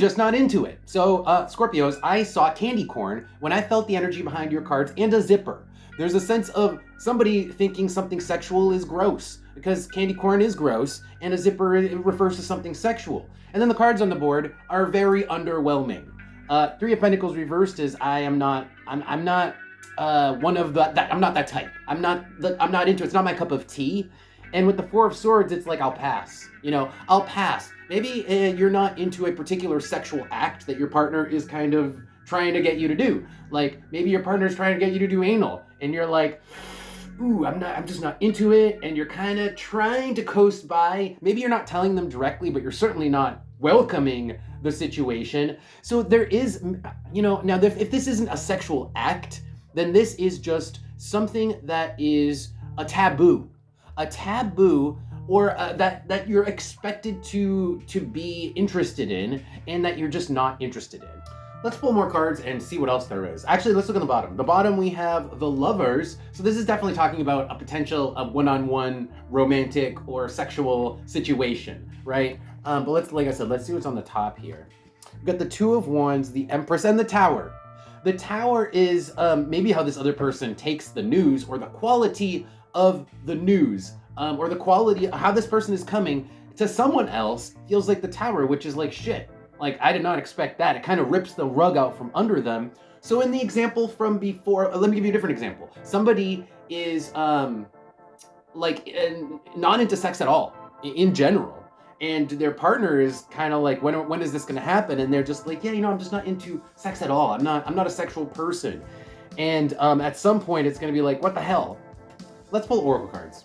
just not into it. So Scorpios, I saw candy corn when I felt the energy behind your cards and a zipper. There's a sense of somebody thinking something sexual is gross because candy corn is gross and a zipper refers to something sexual. And then the cards on the board are very underwhelming. Three of Pentacles reversed is I'm not one of I'm not that type. I'm not into it. It's not my cup of tea. And with the Four of Swords, it's like, I'll pass. I'll pass. Maybe you're not into a particular sexual act that your partner is kind of trying to get you to do. Like, maybe your partner's trying to get you to do anal, and you're like, ooh, I'm just not into it, and you're kind of trying to coast by. Maybe you're not telling them directly, but you're certainly not welcoming the situation. So there is, now if this isn't a sexual act, then this is just something that is a taboo. Or that you're expected to be interested in, and that you're just not interested in. Let's pull more cards and see what else there is. Actually, let's look at the bottom. The bottom, we have the Lovers. So this is definitely talking about a potential one-on-one romantic or sexual situation, right? But like I said, let's see what's on the top here. We've got the Two of Wands, the Empress, and the Tower. The Tower is maybe how this other person takes the news, or the quality of the news, or the quality of how this person is coming to someone else feels like the Tower, which is like shit. Like, I did not expect that. It kind of rips the rug out from under them. So in the example from before, let me give you a different example. Somebody is not into sex at all in general. And their partner is kind of like, when is this going to happen? And they're just like, yeah, I'm just not into sex at all. I'm not a sexual person. And at some point, it's going to be like, what the hell? Let's pull Oracle cards.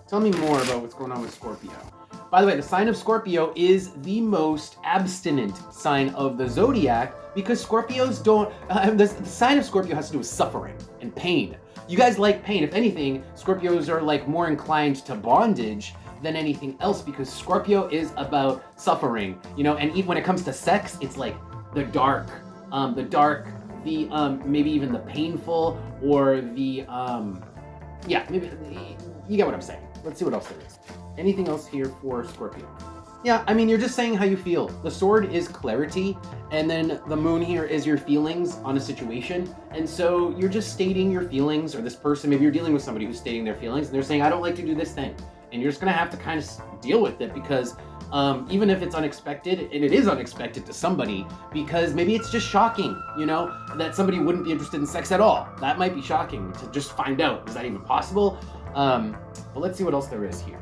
Tell me more about what's going on with Scorpio. By the way, the sign of Scorpio is the most abstinent sign of the zodiac, because Scorpios don't, the sign of Scorpio has to do with suffering and pain. You guys like pain. If anything, Scorpios are like more inclined to bondage than anything else, because Scorpio is about suffering, and even when it comes to sex, it's like the dark, maybe even the painful, or maybe you get what I'm saying. Let's see what else there is. Anything else here for Scorpio? Yeah, you're just saying how you feel. The Sword is clarity, and then the Moon here is your feelings on a situation. And so you're just stating your feelings, or this person, maybe you're dealing with somebody who's stating their feelings, and they're saying, I don't like to do this thing. And you're just gonna have to kind of deal with it, because even if it's unexpected, and it is unexpected to somebody, because maybe it's just shocking, that somebody wouldn't be interested in sex at all. That might be shocking to just find out. Is that even possible? But let's see what else there is here.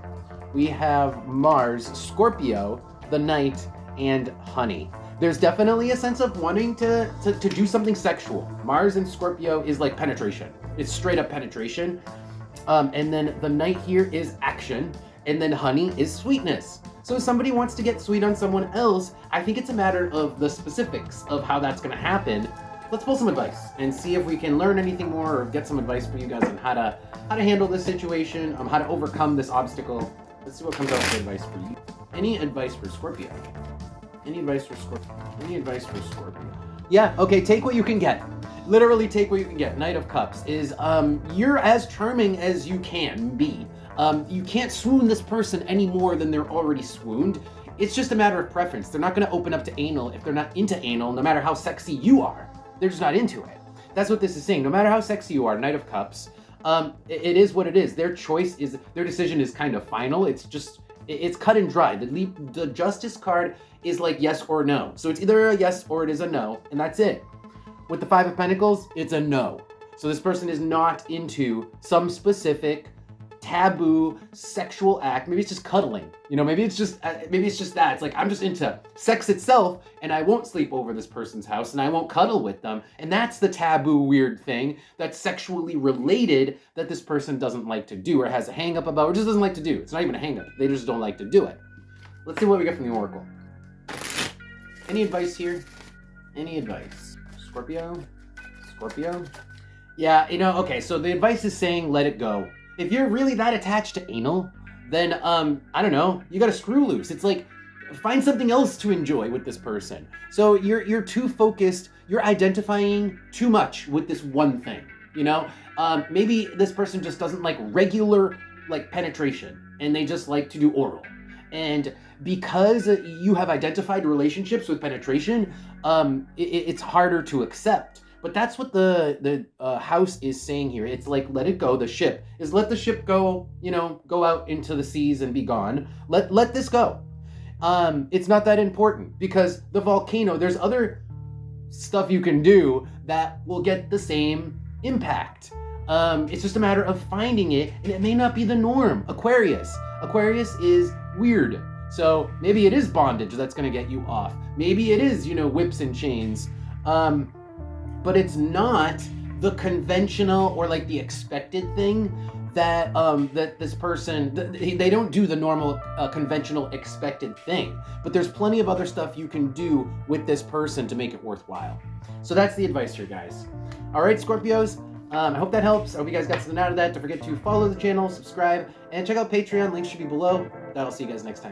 We have Mars, Scorpio, the Knight, and Honey. There's definitely a sense of wanting to do something sexual. Mars and Scorpio is like penetration. It's straight up penetration. And then the Knight here is action, and then Honey is sweetness. So if somebody wants to get sweet on someone else, I think it's a matter of the specifics of how that's gonna happen. Let's pull some advice and see if we can learn anything more, or get some advice for you guys on how to handle this situation, how to overcome this obstacle. Let's see what comes out with advice for you. Any advice for Scorpio? Any advice for Scorpio? Any advice for Scorpio? Yeah, okay, take what you can get. Literally take what you can get. Knight of Cups is, you're as charming as you can be. You can't swoon this person any more than they're already swooned. It's just a matter of preference. They're not gonna open up to anal if they're not into anal, no matter how sexy you are. They're just not into it. That's what this is saying. No matter how sexy you are, Knight of Cups, it is what it is. Their decision is kind of final. It's cut and dry. The Justice card is like yes or no. So it's either a yes or it is a no, and that's it. With the Five of Pentacles, it's a no. So this person is not into some specific taboo sexual act. Maybe it's just cuddling. Maybe it's just that. It's like, I'm just into sex itself, and I won't sleep over this person's house, and I won't cuddle with them. And that's the taboo weird thing that's sexually related that this person doesn't like to do, or has a hang up about, or just doesn't like to do. It's not even a hang up. They just don't like to do it. Let's see what we get from the Oracle. Any advice here? Any advice? Scorpio? Yeah, okay, so the advice is saying let it go. If you're really that attached to anal, then, I don't know, you gotta screw loose. It's like, find something else to enjoy with this person. So you're too focused, you're identifying too much with this one thing, Maybe this person just doesn't like regular, penetration, and they just like to do oral. And because you have identified relationships with penetration, it's harder to accept. But that's what the house is saying here. It's like, let it go. The ship is, let the ship go, go out into the seas and be gone. Let this go. It's not that important, because the volcano, there's other stuff you can do that will get the same impact. It's just a matter of finding it, and it may not be the norm. Aquarius is weird. So maybe it is bondage that's going to get you off. Maybe it is, whips and chains. But it's not the conventional or like the expected thing that that this person, they don't do the normal conventional expected thing. But there's plenty of other stuff you can do with this person to make it worthwhile. So that's the advice here, guys. All right, Scorpios. I hope that helps. I hope you guys got something out of that. Don't forget to follow the channel, subscribe, and check out Patreon. Links should be below. That'll see you guys next time.